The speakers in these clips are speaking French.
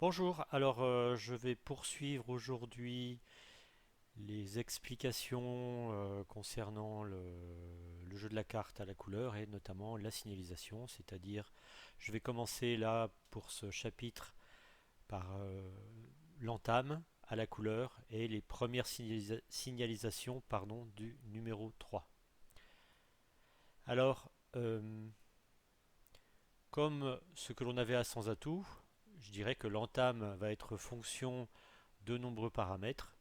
Bonjour, alors je vais poursuivre aujourd'hui les explications concernant le jeu de la carte à la couleur et notamment la signalisation, c'est-à-dire je vais commencer là pour ce chapitre par l'entame à la couleur et les premières signalisations pardon, du numéro 3. Alors, comme ce que l'on avait à sans atout, je dirais que l'entame va être fonction de nombreux paramètres.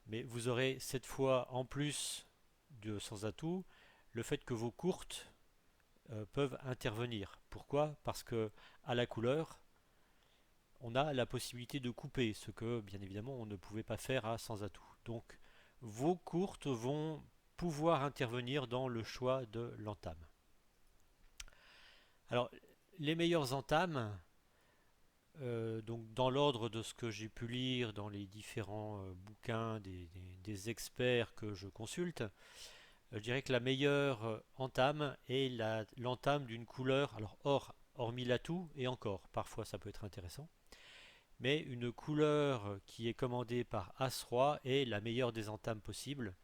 Mais vous aurez cette fois, en plus de sans atout, le fait que vos courtes peuvent intervenir. Pourquoi? Parce que à la couleur, on a la possibilité de couper, ce que bien évidemment on ne pouvait pas faire à sans atout. Donc vos courtes vont pouvoir intervenir dans le choix de l'entame. Alors les meilleures entames, donc dans l'ordre de ce que j'ai pu lire dans les différents bouquins des experts que je consulte, je dirais que la meilleure entame est l'entame d'une couleur, alors hormis l'atout, et encore, parfois ça peut être intéressant, mais une couleur qui est commandée par As-Roi est la meilleure des entames possibles.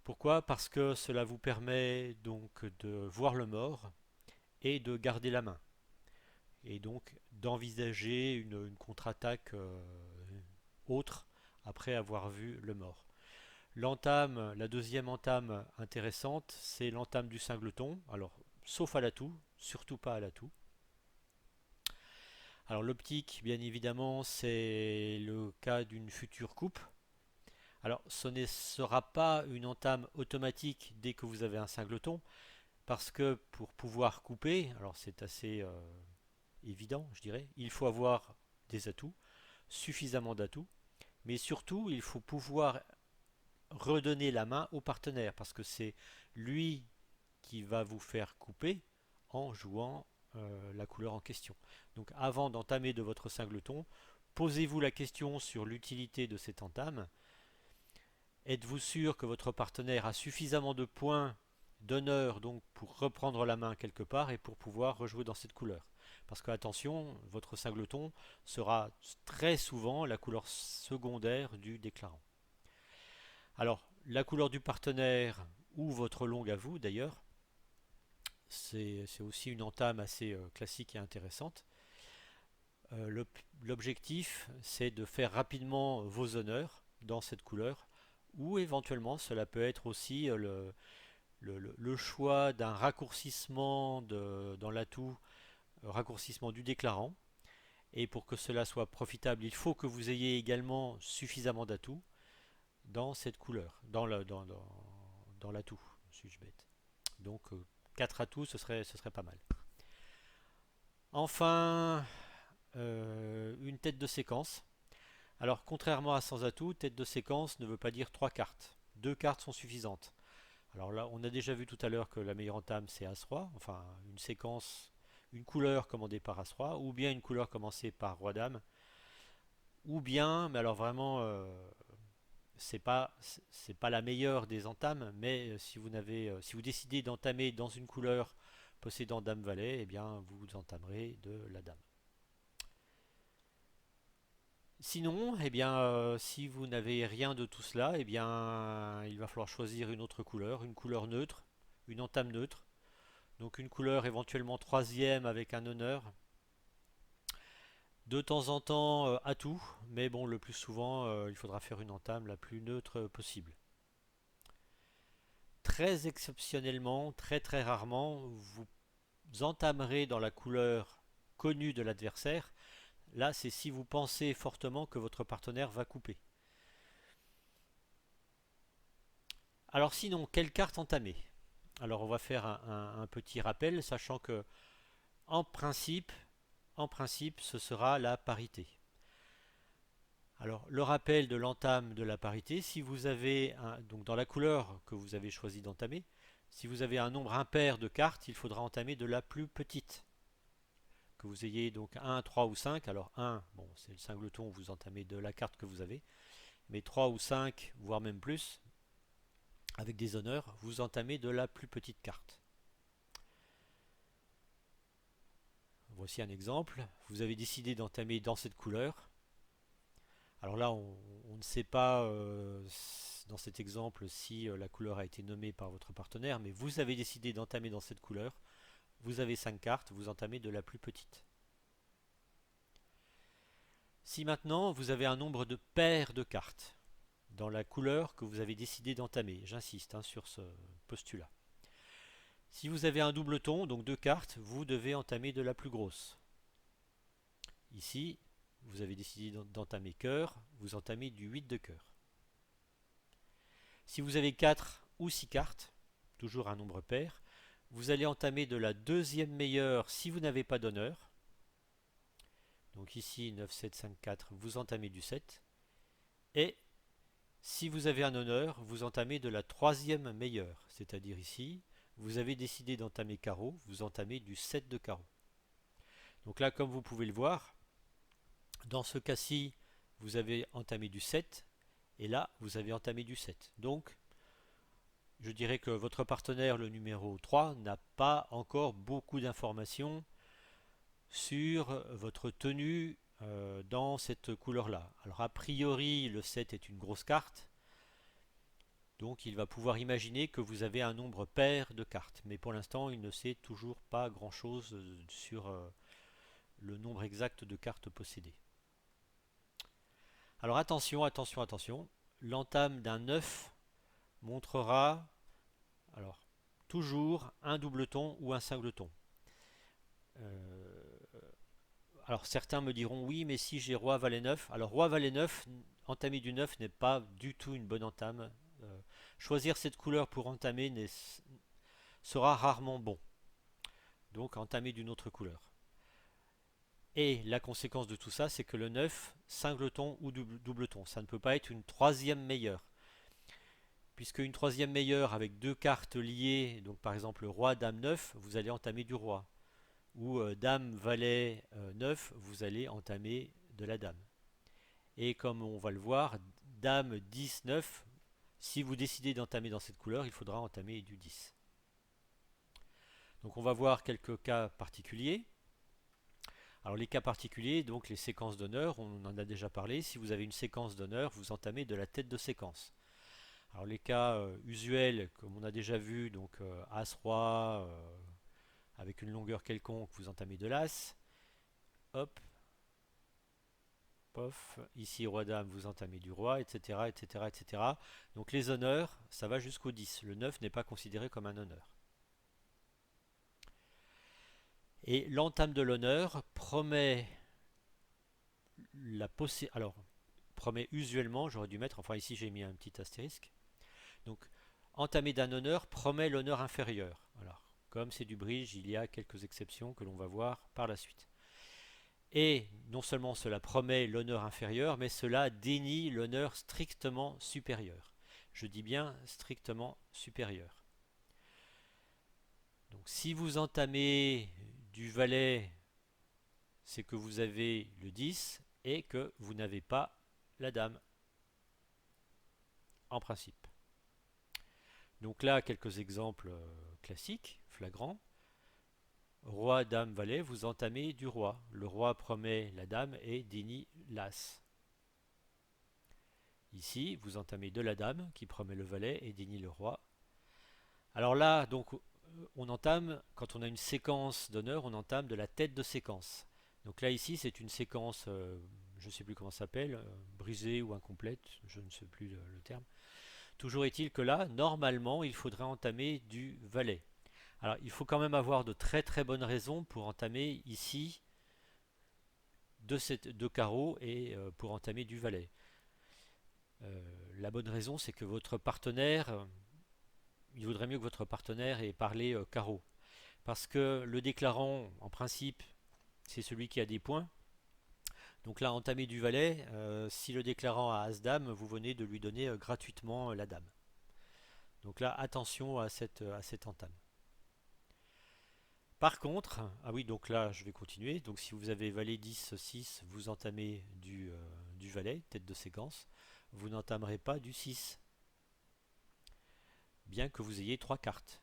Pourquoi? Parce que cela vous permet donc de voir le mort et de garder la main, et donc d'envisager une contre-attaque autre après avoir vu le mort. L'entame, la deuxième entame intéressante, c'est l'entame du singleton. Alors, sauf à l'atout, surtout pas à l'atout. Alors, l'optique, bien évidemment, c'est le cas d'une future coupe. Alors, ce ne sera pas une entame automatique dès que vous avez un singleton, parce que pour pouvoir couper, alors c'est assez évident, je dirais, il faut avoir des atouts, suffisamment d'atouts, mais surtout, il faut pouvoir redonner la main au partenaire, parce que c'est lui qui va vous faire couper en jouant la couleur en question. Donc avant d'entamer de votre singleton, posez-vous la question sur l'utilité de cette entame. Êtes-vous sûr que votre partenaire a suffisamment de points d'honneur donc pour reprendre la main quelque part et pour pouvoir rejouer dans cette couleur? Parce que attention, votre singleton sera très souvent la couleur secondaire du déclarant. Alors, la couleur du partenaire ou votre longue à vous d'ailleurs, c'est aussi une entame assez classique et intéressante. L'objectif, c'est de faire rapidement vos honneurs dans cette couleur, ou éventuellement cela peut être aussi le choix d'un raccourcissement dans l'atout, raccourcissement du déclarant. Et pour que cela soit profitable, il faut que vous ayez également suffisamment d'atouts dans cette couleur, dans l'atout, suis-je bête. Donc 4 atouts, ce serait pas mal. Enfin, une tête de séquence. Alors, contrairement à sans atout, tête de séquence ne veut pas dire 3 cartes. 2 cartes sont suffisantes. Alors là, on a déjà vu tout à l'heure que la meilleure entame c'est As-Roi, enfin une séquence, une couleur commandée par As-Roi, ou bien une couleur commencée par Roi-Dame, ou bien, mais alors vraiment, c'est pas la meilleure des entames, mais si vous décidez d'entamer dans une couleur possédant Dame-Valet, eh bien vous entamerez de la Dame. Sinon, eh bien, si vous n'avez rien de tout cela, eh bien, il va falloir choisir une couleur neutre, une entame neutre. Donc une couleur éventuellement troisième avec un honneur. De temps en temps, atout, mais bon, le plus souvent, il faudra faire une entame la plus neutre possible. Très exceptionnellement, très très rarement, vous entamerez dans la couleur connue de l'adversaire. Là, c'est si vous pensez fortement que votre partenaire va couper. Alors sinon, quelle carte entamer? Alors on va faire un petit rappel, sachant que en principe, ce sera la parité. Alors le rappel de l'entame de la parité, si vous avez donc dans la couleur que vous avez choisi d'entamer, si vous avez un nombre impair de cartes, il faudra entamer de la plus petite. Que vous ayez donc 1, 3 ou 5, alors 1, bon, c'est le singleton, vous entamez de la carte que vous avez, mais 3 ou 5, voire même plus, avec des honneurs, vous entamez de la plus petite carte. voici un exemple. Vous avez décidé d'entamer dans cette couleur. Alors là, on ne sait pas dans cet exemple si la couleur a été nommée par votre partenaire, mais vous avez décidé d'entamer dans cette couleur. Vous avez 5 cartes, vous entamez de la plus petite. Si maintenant vous avez un nombre de paires de cartes dans la couleur que vous avez décidé d'entamer, j'insiste sur ce postulat. Si vous avez un doubleton, donc 2 cartes, vous devez entamer de la plus grosse. Ici, vous avez décidé d'entamer cœur, vous entamez du 8 de cœur. Si vous avez 4 ou 6 cartes, toujours un nombre pair, vous allez entamer de la deuxième meilleure si vous n'avez pas d'honneur. Donc ici 9, 7, 5, 4, vous entamez du 7. Et si vous avez un honneur, vous entamez de la troisième meilleure, c'est-à-dire ici, vous avez décidé d'entamer carreau, vous entamez du 7 de carreau. Donc là, comme vous pouvez le voir, dans ce cas-ci, vous avez entamé du 7, et là, vous avez entamé du 7. Donc, je dirais que votre partenaire, le numéro 3, n'a pas encore beaucoup d'informations sur votre tenue dans cette couleur-là. Alors, a priori, le 7 est une grosse carte, donc il va pouvoir imaginer que vous avez un nombre pair de cartes. Mais pour l'instant, il ne sait toujours pas grand-chose sur le nombre exact de cartes possédées. Alors attention, attention, attention. L'entame d'un 9 montrera alors toujours un doubleton ou un singleton. Euh, alors certains me diront oui, mais si j'ai roi valet 9, alors roi valet 9, entamer du 9 n'est pas du tout une bonne entame. Choisir cette couleur pour entamer sera rarement bon. Donc entamer d'une autre couleur. Et la conséquence de tout ça, c'est que le 9, singleton ou doubleton, ça ne peut pas être une troisième meilleure. Puisque une troisième meilleure avec deux cartes liées, donc par exemple roi, dame, 9, vous allez entamer du roi. Ou dame, valet, 9, vous allez entamer de la dame. Et comme on va le voir, dame, 10, 9, si vous décidez d'entamer dans cette couleur, il faudra entamer du 10. Donc on va voir quelques cas particuliers. Alors les cas particuliers, donc les séquences d'honneur, on en a déjà parlé. Si vous avez une séquence d'honneur, vous entamez de la tête de séquence. Alors les cas usuels, comme on a déjà vu, donc As-Roi avec une longueur quelconque, vous entamez de l'As. Hop, pof, ici Roi-Dame, vous entamez du Roi, etc., etc., etc. Donc les honneurs, ça va jusqu'au 10. Le 9 n'est pas considéré comme un honneur. Et l'entame de l'honneur promet alors, promet usuellement, j'aurais dû mettre, enfin ici j'ai mis un petit astérisque. Donc, entamer d'un honneur promet l'honneur inférieur. Alors, comme c'est du bridge, il y a quelques exceptions que l'on va voir par la suite. Et non seulement cela promet l'honneur inférieur, mais cela dénie l'honneur strictement supérieur. Je dis bien strictement supérieur. Donc si vous entamez du valet, c'est que vous avez le 10 et que vous n'avez pas la dame, en principe. Donc là, quelques exemples classiques, flagrants. Roi, dame, valet, vous entamez du roi. Le roi promet la dame et dénie l'as. Ici, vous entamez de la dame qui promet le valet et dénie le roi. Alors là, donc, on entame, quand on a une séquence d'honneur, on entame de la tête de séquence. Donc là, ici, c'est une séquence, je ne sais plus comment ça s'appelle, brisée ou incomplète, je ne sais plus le terme. Toujours est-il que là, normalement, il faudrait entamer du valet. Alors, il faut quand même avoir de très très bonnes raisons pour entamer ici deux carreaux et pour entamer du valet. La bonne raison, c'est que votre partenaire, il vaudrait mieux que votre partenaire ait parlé carreau. Parce que le déclarant, en principe, c'est celui qui a des points. Donc là, entamer du valet, si le déclarant a As-Dame, vous venez de lui donner gratuitement la dame. Donc là, attention à cette entame. Par contre, ah oui, donc là, je vais continuer. Donc si vous avez valet 10, 6, vous entamez du valet, tête de séquence. Vous n'entamerez pas du 6, bien que vous ayez 3 cartes.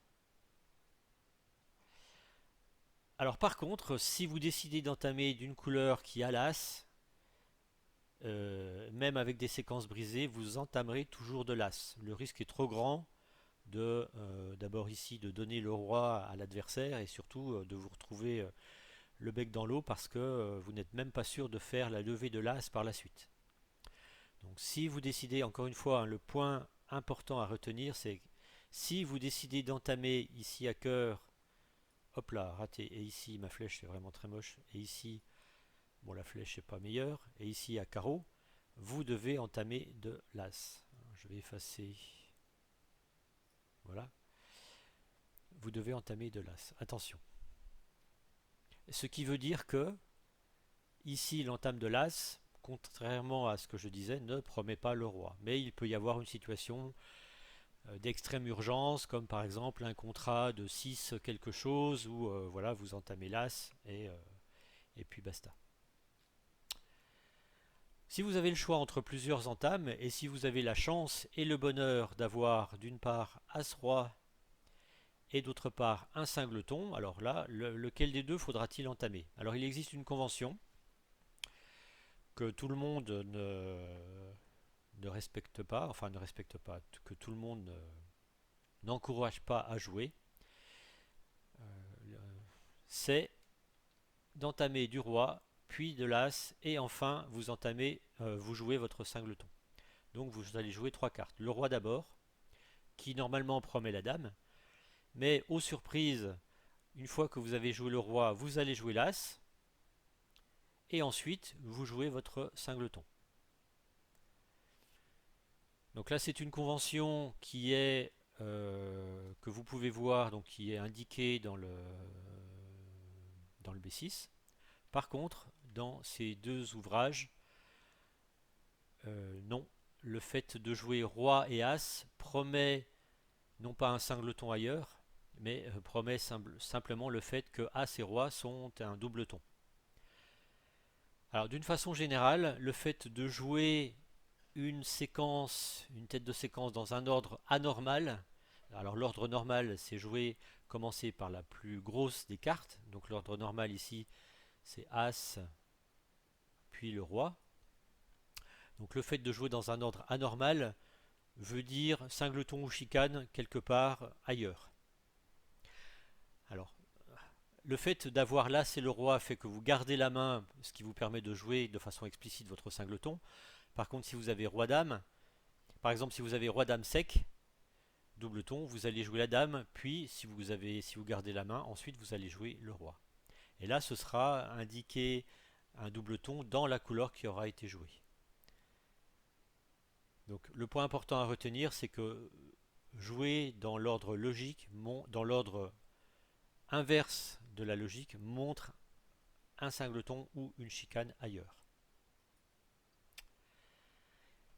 Alors par contre, si vous décidez d'entamer d'une couleur qui a l'as, même avec des séquences brisées, vous entamerez toujours de l'as. Le risque est trop grand de d'abord ici de donner le roi à l'adversaire et surtout de vous retrouver le bec dans l'eau parce que vous n'êtes même pas sûr de faire la levée de l'as par la suite. Donc si vous décidez, encore une fois, hein, le point important à retenir, c'est si vous décidez d'entamer ici à cœur, hop là, raté, et ici ma flèche c'est vraiment très moche, et ici, bon la flèche n'est pas meilleure, et ici à carreau, vous devez entamer de l'as. Je vais effacer, voilà, vous devez entamer de l'as. Attention. Ce qui veut dire que, ici l'entame de l'as, contrairement à ce que je disais, ne promet pas le roi. Mais il peut y avoir une situation d'extrême urgence, comme par exemple un contrat de 6 quelque chose, où voilà, vous entamez l'as et puis basta. Si vous avez le choix entre plusieurs entames, et si vous avez la chance et le bonheur d'avoir d'une part As-Roi et d'autre part un singleton, alors là, lequel des deux faudra-t-il entamer? Alors il existe une convention que tout le monde ne respecte pas, enfin ne respecte pas, que tout le monde n'encourage pas à jouer, c'est d'entamer du roi, puis de l'as, et enfin vous entamez, vous jouez votre singleton. Donc vous allez jouer trois cartes. Le roi d'abord, qui normalement promet la dame, mais aux surprises, une fois que vous avez joué le roi, vous allez jouer l'as, et ensuite vous jouez votre singleton. Donc là c'est une convention qui est que vous pouvez voir, donc qui est indiquée dans le B6. Par contre, dans ces deux ouvrages, non, le fait de jouer roi et as promet non pas un singleton ailleurs, mais promet simplement le fait que as et roi sont un double ton. Alors d'une façon générale, le fait de jouer une séquence, une tête de séquence dans un ordre anormal, alors l'ordre normal c'est jouer, commencer par la plus grosse des cartes, donc l'ordre normal ici c'est as, puis le roi. Donc le fait de jouer dans un ordre anormal veut dire singleton ou chicane quelque part ailleurs. Alors, le fait d'avoir l'as et le roi fait que vous gardez la main, ce qui vous permet de jouer de façon explicite votre singleton. Par contre, si vous avez roi dame, par exemple si vous avez roi dame sec, double ton, vous allez jouer la dame, puis si vous gardez la main, ensuite vous allez jouer le roi. Et là, ce sera indiqué un double ton dans la couleur qui aura été jouée. Donc le point important à retenir, c'est que jouer dans l'ordre logique, dans l'ordre inverse de la logique, montre un singleton ou une chicane ailleurs.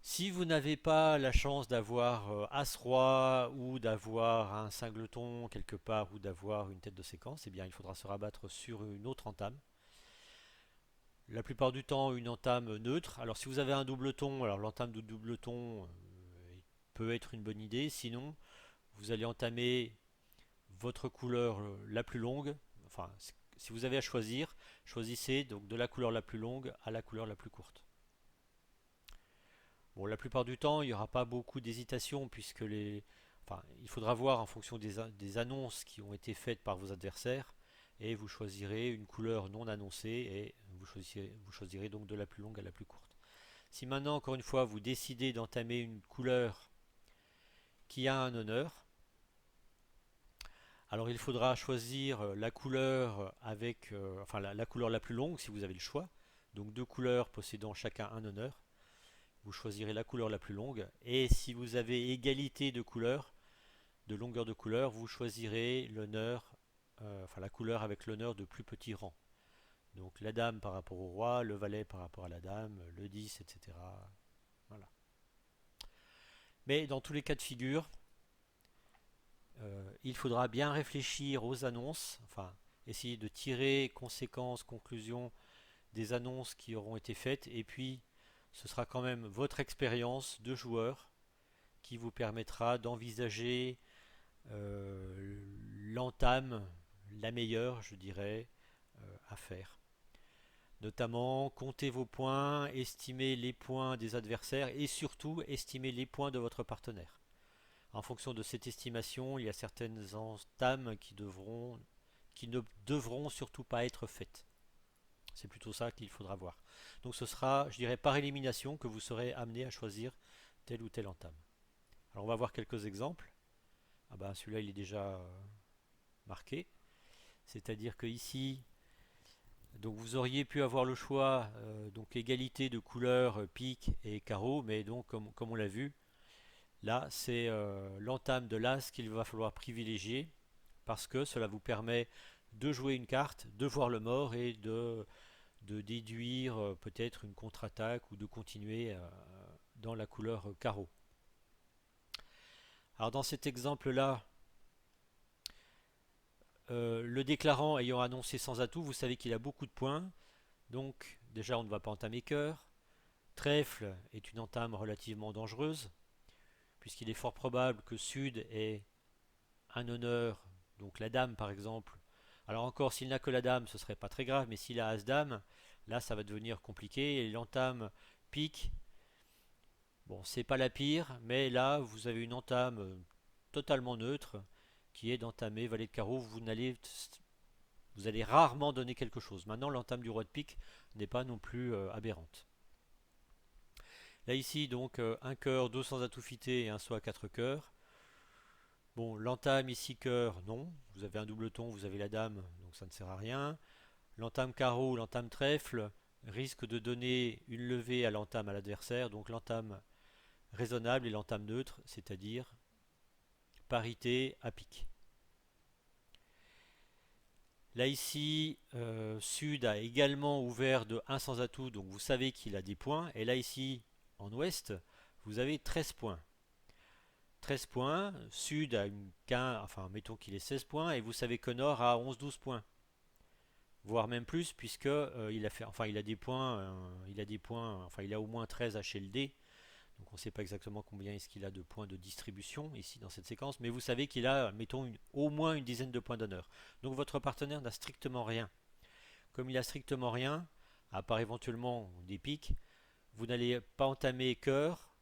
Si vous n'avez pas la chance d'avoir As-Roi ou d'avoir un singleton quelque part ou d'avoir une tête de séquence, eh bien il faudra se rabattre sur une autre entame. La plupart du temps une entame neutre. Alors si vous avez un double ton, alors l'entame de double ton peut être une bonne idée. Sinon, vous allez entamer votre couleur la plus longue. Enfin, si vous avez à choisir, choisissez donc de la couleur la plus longue à la couleur la plus courte. Bon, la plupart du temps, il n'y aura pas beaucoup d'hésitation puisque enfin, il faudra voir en fonction des annonces qui ont été faites par vos adversaires et vous choisirez une couleur non annoncée et vous choisirez donc de la plus longue à la plus courte. Si maintenant, encore une fois, vous décidez d'entamer une couleur qui a un honneur, alors il faudra choisir la couleur avec, enfin la couleur la plus longue si vous avez le choix. Donc deux couleurs possédant chacun un honneur. Vous choisirez la couleur la plus longue. Et si vous avez égalité de couleurs, de longueur de couleur, vous choisirez l'honneur, enfin la couleur avec l'honneur de plus petit rang. Donc la dame par rapport au roi, le valet par rapport à la dame, le 10, etc. Voilà. Mais dans tous les cas de figure, il faudra bien réfléchir aux annonces, enfin essayer de tirer conséquences, conclusions des annonces qui auront été faites, et puis ce sera quand même votre expérience de joueur qui vous permettra d'envisager l'entame la meilleure, je dirais, à faire. Notamment, comptez vos points, estimez les points des adversaires et surtout estimez les points de votre partenaire. En fonction de cette estimation, il y a certaines entames qui ne devront surtout pas être faites. C'est plutôt ça qu'il faudra voir. Donc ce sera, je dirais, par élimination que vous serez amené à choisir telle ou telle entame. Alors on va voir quelques exemples. Ah bah celui-là il est déjà marqué. C'est-à-dire que ici, donc vous auriez pu avoir le choix, donc égalité de couleurs, pique et carreau, mais donc comme on l'a vu, là c'est l'entame de l'as qu'il va falloir privilégier parce que cela vous permet de jouer une carte, de voir le mort et de déduire peut-être une contre-attaque ou de continuer dans la couleur carreau. Alors dans cet exemple-là, le déclarant ayant annoncé sans atout, vous savez qu'il a beaucoup de points, donc déjà on ne va pas entamer cœur. Trèfle est une entame relativement dangereuse, puisqu'il est fort probable que Sud ait un honneur, donc la dame par exemple. Alors encore, s'il n'a que la dame, ce serait pas très grave, mais s'il a As-Dame, là ça va devenir compliqué. Et l'entame pique, bon, c'est pas la pire, mais là vous avez une entame totalement neutre qui est d'entamer Valet de carreau. Vous allez rarement donner quelque chose. Maintenant, l'entame du roi de pique n'est pas non plus aberrante. Là ici, donc, un cœur, deux sans atout fité et un saut à quatre cœurs. Bon, l'entame ici cœur, non. Vous avez un double ton, vous avez la dame, donc ça ne sert à rien. L'entame carreau, l'entame trèfle risque de donner une levée à l'entame à l'adversaire, donc l'entame raisonnable et l'entame neutre, c'est-à-dire parité à pique. Là ici, Sud a également ouvert de 1 sans atout, donc vous savez qu'il a des points. Et là ici, en Ouest, vous avez 13 points. 13 points, Sud a une quinte, enfin mettons qu'il ait 16 points, et vous savez que Nord a 11-12 points. Voire même plus, puisque il a fait, enfin il a des points, enfin il a au moins 13 HLD, donc on ne sait pas exactement combien est-ce qu'il a de points de distribution ici dans cette séquence, mais vous savez qu'il a, mettons, au moins une dizaine de points d'honneur. Donc votre partenaire n'a strictement rien. Comme il a strictement rien, à part éventuellement des piques, vous n'allez pas entamer cœur,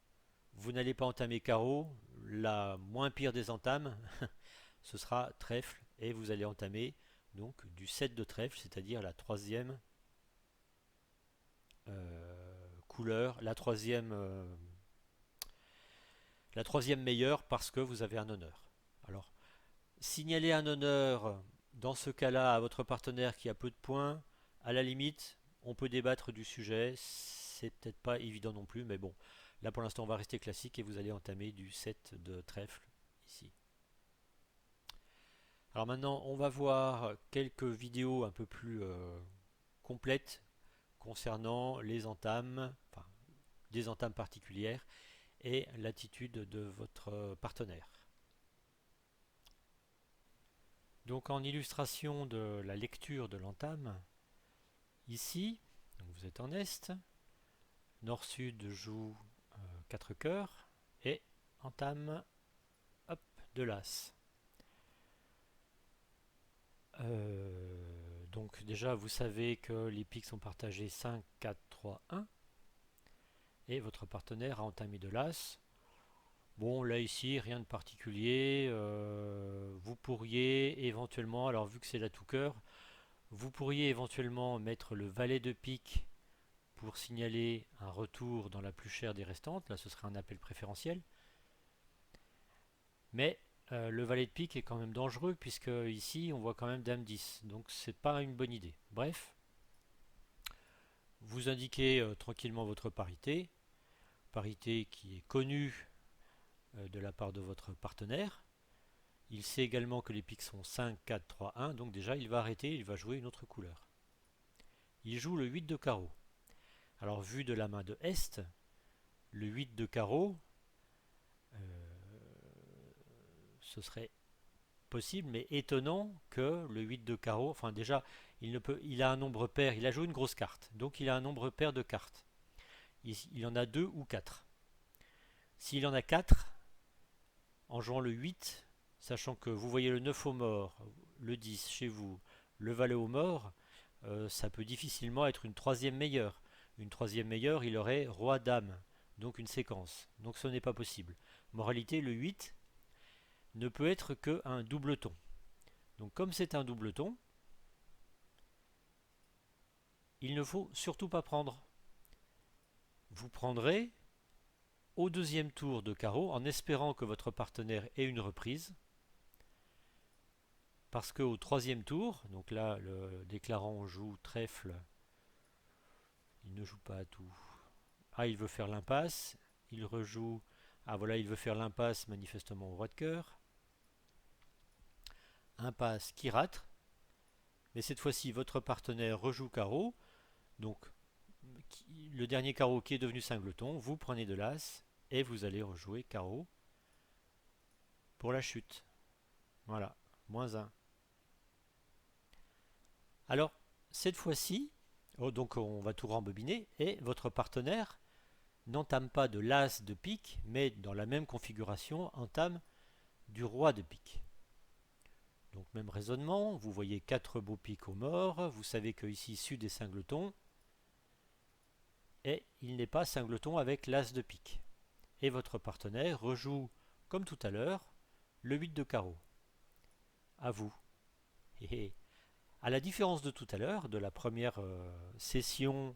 vous n'allez pas entamer carreau, la moins pire des entames, ce sera trèfle, et vous allez entamer donc du 7 de trèfle, c'est-à-dire couleur, la troisième meilleure parce que vous avez un honneur. Alors, signaler un honneur dans ce cas-là à votre partenaire qui a peu de points, à la limite, on peut débattre du sujet, c'est peut-être pas évident non plus, mais bon, là pour l'instant on va rester classique et vous allez entamer du 7 de trèfle ici. Alors maintenant on va voir quelques vidéos un peu plus complètes concernant les entames, enfin des entames particulières et l'attitude de votre partenaire. Donc en illustration de la lecture de l'entame, ici, donc vous êtes en Est, Nord-Sud joue 4 cœurs et entame hop, de l'As. Donc déjà vous savez que les piques sont partagés 5, 4, 3, 1 et votre partenaire a entamé de l'As. Bon là ici rien de particulier, vous pourriez éventuellement, alors vu que c'est la tout cœur, vous pourriez éventuellement mettre le valet de pique pour signaler un retour dans la plus chère des restantes, là ce serait un appel préférentiel. Mais le valet de pique est quand même dangereux puisque ici on voit quand même dame 10, donc c'est pas une bonne idée. Bref, vous indiquez tranquillement votre parité, parité qui est connue de la part de votre partenaire. Il sait également que les piques sont 5, 4, 3, 1, donc déjà il va arrêter, il va jouer une autre couleur. Il joue le 8 de carreau. Alors vu de la main de Est, le 8 de carreau, ce serait possible, mais étonnant que le 8 de carreau, enfin déjà, il a un nombre pair, il a joué une grosse carte, donc il a un nombre pair de cartes. Il en a 2 ou 4. S'il en a 4, en jouant le 8, sachant que vous voyez le 9 au mort, le 10 chez vous, le valet au mort, ça peut difficilement être une troisième meilleure. Une troisième meilleure, il aurait roi-dame, donc une séquence. Donc ce n'est pas possible. Moralité, le 8 ne peut être qu'un doubleton. Donc comme c'est un doubleton, il ne faut surtout pas prendre. Vous prendrez au deuxième tour de carreau en espérant que votre partenaire ait une reprise. Parce qu'au troisième tour, donc là le déclarant joue trèfle, il ne joue pas à tout. Ah, il veut faire l'impasse, il rejoue. Ah voilà, il veut faire l'impasse manifestement au roi de cœur. Impasse qui rate, mais cette fois-ci votre partenaire rejoue carreau, donc le dernier carreau qui est devenu singleton, vous prenez de l'as et vous allez rejouer carreau pour la chute. Voilà, -1. Alors, cette fois-ci, donc on va tout rembobiner, et votre partenaire n'entame pas de l'as de pique, mais dans la même configuration, entame du roi de pique. Donc même raisonnement, vous voyez 4 beaux piques au mort, vous savez que ici sud est singleton, et il n'est pas singleton avec l'as de pique. Et votre partenaire rejoue, comme tout à l'heure, le 8 de carreau. À vous. Et à la différence de tout à l'heure, de la première session,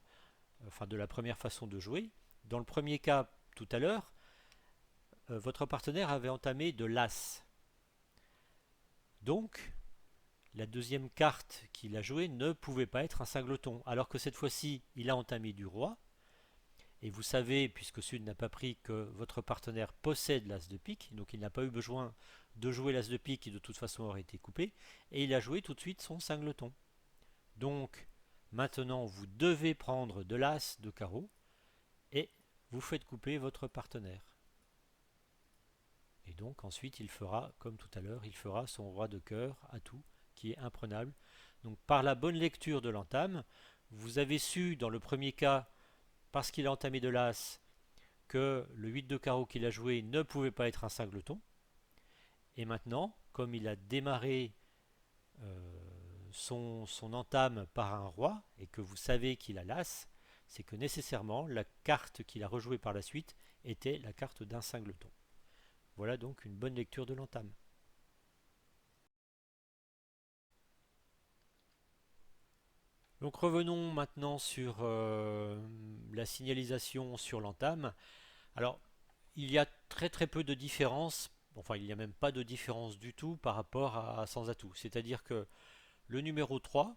enfin de la première façon de jouer, dans le premier cas tout à l'heure, votre partenaire avait entamé de l'as. Donc, la deuxième carte qu'il a jouée ne pouvait pas être un singleton, alors que cette fois-ci, il a entamé du roi. Et vous savez, puisque Sud n'a pas pris, que votre partenaire possède l'as de pique, donc il n'a pas eu besoin de jouer l'as de pique qui de toute façon aurait été coupé, et il a joué tout de suite son singleton. Donc, maintenant, vous devez prendre de l'as de carreau, et vous faites couper votre partenaire. Et donc ensuite il fera, comme tout à l'heure, il fera son roi de cœur à tout, qui est imprenable. Donc par la bonne lecture de l'entame, vous avez su dans le premier cas, parce qu'il a entamé de l'as, que le 8 de carreau qu'il a joué ne pouvait pas être un singleton. Et maintenant, comme il a démarré son entame par un roi, et que vous savez qu'il a l'as, c'est que nécessairement la carte qu'il a rejouée par la suite était la carte d'un singleton. Voilà donc une bonne lecture de l'entame. Donc revenons maintenant sur la signalisation sur l'entame. Alors il y a très très peu de différence, enfin il n'y a même pas de différence du tout par rapport à sans atout. C'est-à-dire que le numéro 3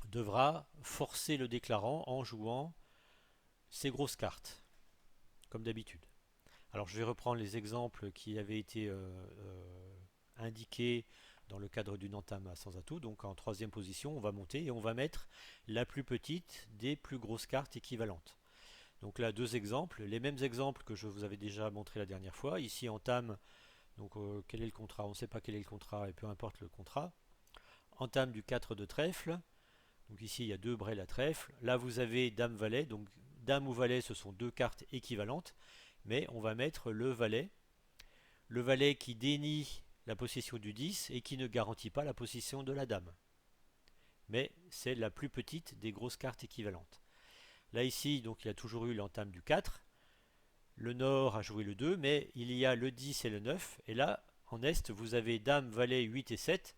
devra forcer le déclarant en jouant ses grosses cartes, comme d'habitude. Alors je vais reprendre les exemples qui avaient été indiqués dans le cadre d'une entame à sans atout. Donc en troisième position, on va monter et on va mettre la plus petite des plus grosses cartes équivalentes. Donc là, deux exemples, les mêmes exemples que je vous avais déjà montré la dernière fois. Ici, entame, donc quel est le contrat? On ne sait pas quel est le contrat et peu importe le contrat. Entame du 4 de trèfle. Donc ici, il y a deux brels à trèfle. Là, vous avez dame-valet. Donc dame ou valet, ce sont deux cartes équivalentes. Mais on va mettre le valet. Le valet qui dénie la possession du 10 et qui ne garantit pas la possession de la dame. Mais c'est la plus petite des grosses cartes équivalentes. Là ici, donc il y a toujours eu l'entame du 4. Le nord a joué le 2, mais il y a le 10 et le 9. Et là, en est, vous avez dame, valet, 8 et 7.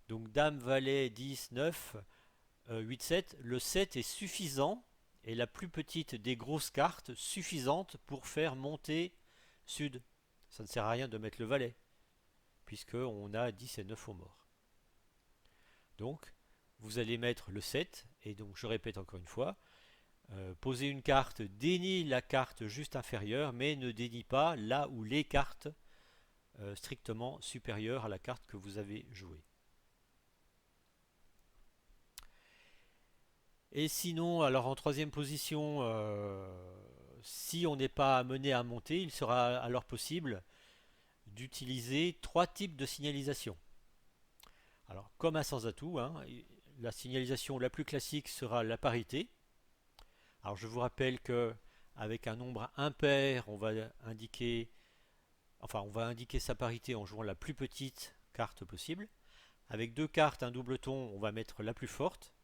Donc dame, valet, 10, 9, 8, 7. Le 7 est suffisant, et la plus petite des grosses cartes, suffisante pour faire monter sud. Ça ne sert à rien de mettre le valet, puisqu'on a 10 et 9 au mort. Donc, vous allez mettre le 7, et donc je répète encore une fois, poser une carte dénie la carte juste inférieure, mais ne dénie pas là où les cartes strictement supérieures à la carte que vous avez jouée. Et sinon, alors en troisième position, si on n'est pas amené à monter, il sera alors possible d'utiliser trois types de signalisation. Alors, comme un sans atout, hein, la signalisation la plus classique sera la parité. Alors, je vous rappelle que avec un nombre impair, on va indiquer sa parité en jouant la plus petite cartes possibles. Avec deux cartes, un doubleton, on va mettre la plus forte.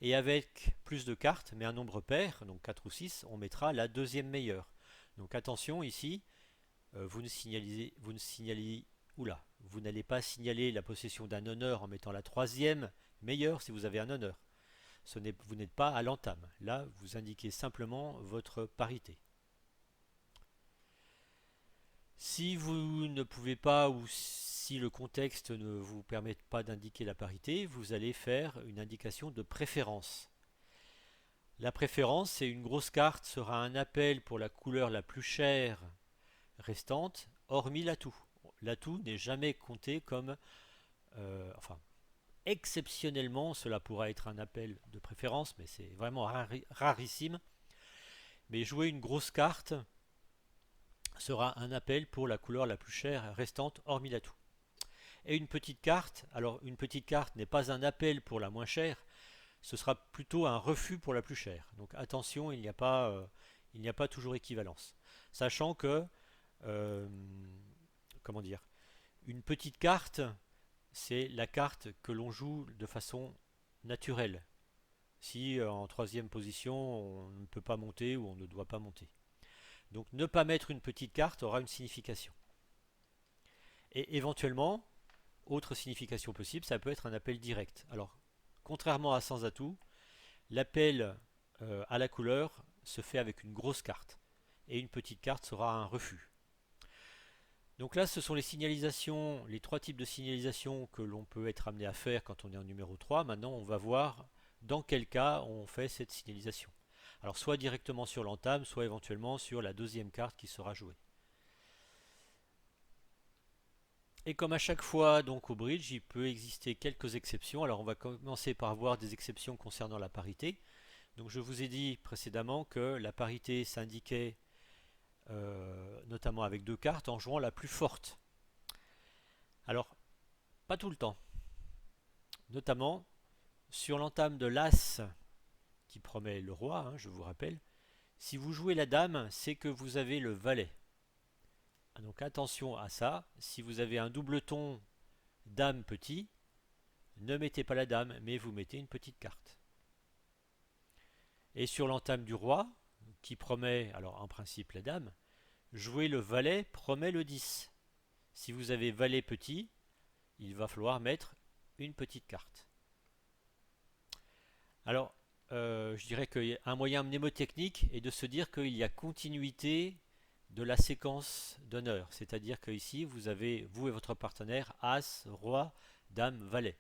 Et avec plus de cartes, mais un nombre pair, donc 4 ou 6, on mettra la deuxième meilleure. Donc attention ici, vous n'allez pas signaler la possession d'un honneur en mettant la troisième meilleure si vous avez un honneur. Vous n'êtes pas à l'entame. Là, vous indiquez simplement votre parité. Si vous ne pouvez pas ou si le contexte ne vous permet pas d'indiquer la parité, vous allez faire une indication de préférence. La préférence, c'est une grosse carte sera un appel pour la couleur la plus chère restante, hormis l'atout. L'atout n'est jamais compté comme, enfin, exceptionnellement, cela pourra être un appel de préférence, mais c'est vraiment rarissime. Mais jouer une grosse carte sera un appel pour la couleur la plus chère restante, hormis l'atout. Et une petite carte, alors une petite carte n'est pas un appel pour la moins chère, ce sera plutôt un refus pour la plus chère. Donc attention, il n'y a pas toujours équivalence. Sachant que, euh, comment dire, une petite carte, c'est la carte que l'on joue de façon naturelle. Si en troisième position, on ne peut pas monter ou on ne doit pas monter. Donc ne pas mettre une petite carte aura une signification. Et éventuellement, autre signification possible, ça peut être un appel direct. Alors, contrairement à sans atout, l'appel à la couleur se fait avec une grosse carte. Et une petite carte sera un refus. Donc là, ce sont les signalisations, les trois types de signalisations que l'on peut être amené à faire quand on est en numéro 3. Maintenant, on va voir dans quel cas on fait cette signalisation. Alors, soit directement sur l'entame, soit éventuellement sur la deuxième carte qui sera jouée. Et comme à chaque fois donc au bridge, il peut exister quelques exceptions. Alors on va commencer par voir des exceptions concernant la parité. Donc je vous ai dit précédemment que la parité s'indiquait notamment avec deux cartes en jouant la plus forte. Alors pas tout le temps. Notamment sur l'entame de l'As qui promet le roi, hein, je vous rappelle. Si vous jouez la dame, c'est que vous avez le valet. Donc attention à ça. Si vous avez un doubleton dame petit, ne mettez pas la dame, mais vous mettez une petite carte. Et sur l'entame du roi, qui promet, alors en principe la dame, jouer le valet promet le 10. Si vous avez valet petit, il va falloir mettre une petite carte. Alors, je dirais qu'un moyen mnémotechnique est de se dire qu'il y a continuité de la séquence d'honneur. C'est-à-dire qu'ici, vous avez, vous et votre partenaire, As, Roi, Dame, Valet.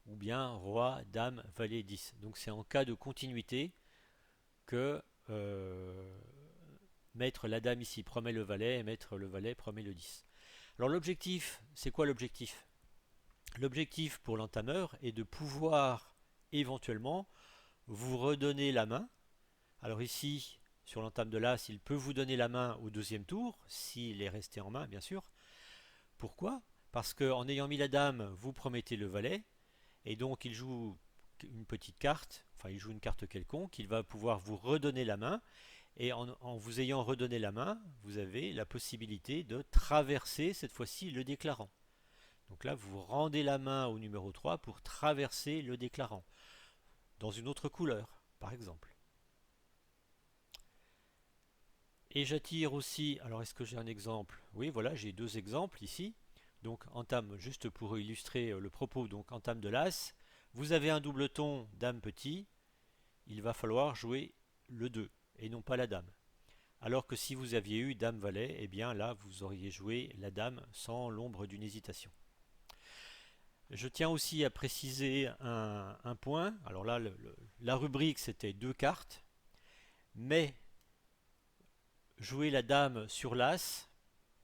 Ou bien Roi, Dame, Valet, 10. Donc c'est en cas de continuité que mettre la Dame ici promet le Valet et mettre le Valet promet le 10. Alors l'objectif, c'est quoi l'objectif? L'objectif pour l'entameur est de pouvoir éventuellement vous redonner la main. Alors ici, sur l'entame de l'As, il peut vous donner la main au deuxième tour, s'il est resté en main, bien sûr. Pourquoi? Parce qu'en ayant mis la Dame, vous promettez le Valet, et donc il joue une petite carte, enfin il joue une carte quelconque, il va pouvoir vous redonner la main, et en vous ayant redonné la main, vous avez la possibilité de traverser cette fois-ci le déclarant. Donc là, vous rendez la main au numéro 3 pour traverser le déclarant, dans une autre couleur, par exemple. Et j'attire aussi, alors est-ce que j'ai un exemple? Oui, voilà, j'ai deux exemples ici. Donc entame, juste pour illustrer le propos, donc entame de l'As. Vous avez un doubleton Dame petit, il va falloir jouer le 2 et non pas la Dame. Alors que si vous aviez eu Dame Valet, eh bien là vous auriez joué la Dame sans l'ombre d'une hésitation. Je tiens aussi à préciser un point. Alors là, la rubrique c'était deux cartes, mais jouer la Dame sur l'As,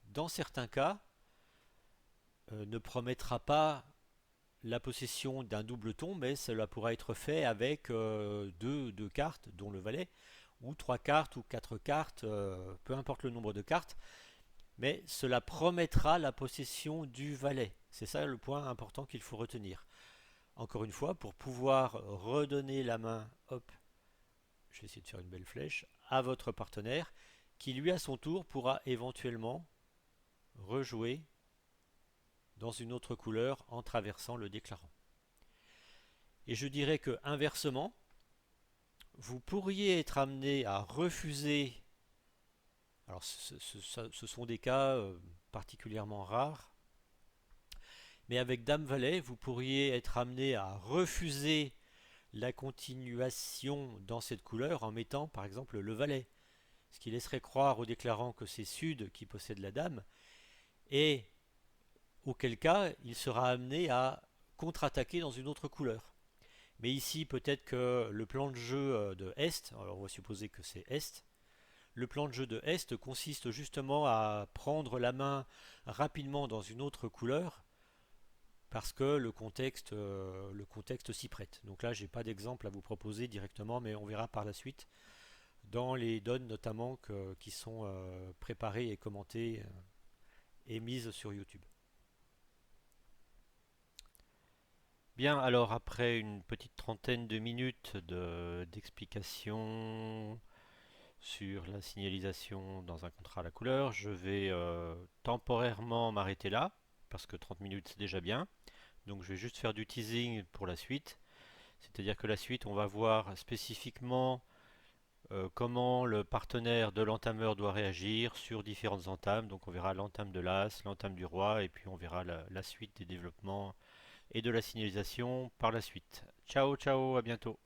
dans certains cas, ne promettra pas la possession d'un doubleton, mais cela pourra être fait avec deux cartes, dont le valet, ou trois cartes, ou quatre cartes, peu importe le nombre de cartes, mais cela promettra la possession du valet. C'est ça le point important qu'il faut retenir. Encore une fois, pour pouvoir redonner la main, hop, je vais essayer de faire une belle flèche, à votre partenaire, qui lui à son tour pourra éventuellement rejouer dans une autre couleur en traversant le déclarant. Et je dirais que inversement, vous pourriez être amené à refuser, alors ce sont des cas particulièrement rares, mais avec Dame-Valet, vous pourriez être amené à refuser la continuation dans cette couleur en mettant par exemple le Valet, ce qui laisserait croire au déclarant que c'est Sud qui possède la Dame, et auquel cas il sera amené à contre-attaquer dans une autre couleur. Mais ici, peut-être que le plan de jeu de Est, alors on va supposer que c'est Est, le plan de jeu de Est consiste justement à prendre la main rapidement dans une autre couleur parce que le contexte s'y prête. Donc là, j'ai pas d'exemple à vous proposer directement, mais on verra par la suite dans les donnes notamment qui sont préparées et commentées et mises sur YouTube. Bien, alors après une petite trentaine de minutes d'explication sur la signalisation dans un contrat à la couleur, je vais temporairement m'arrêter là, parce que 30 minutes c'est déjà bien. Donc je vais juste faire du teasing pour la suite. C'est-à-dire que la suite, on va voir spécifiquement comment le partenaire de l'entameur doit réagir sur différentes entames. Donc on verra l'entame de l'As, l'entame du Roi, et puis on verra la suite des développements et de la signalisation par la suite. Ciao, ciao, à bientôt.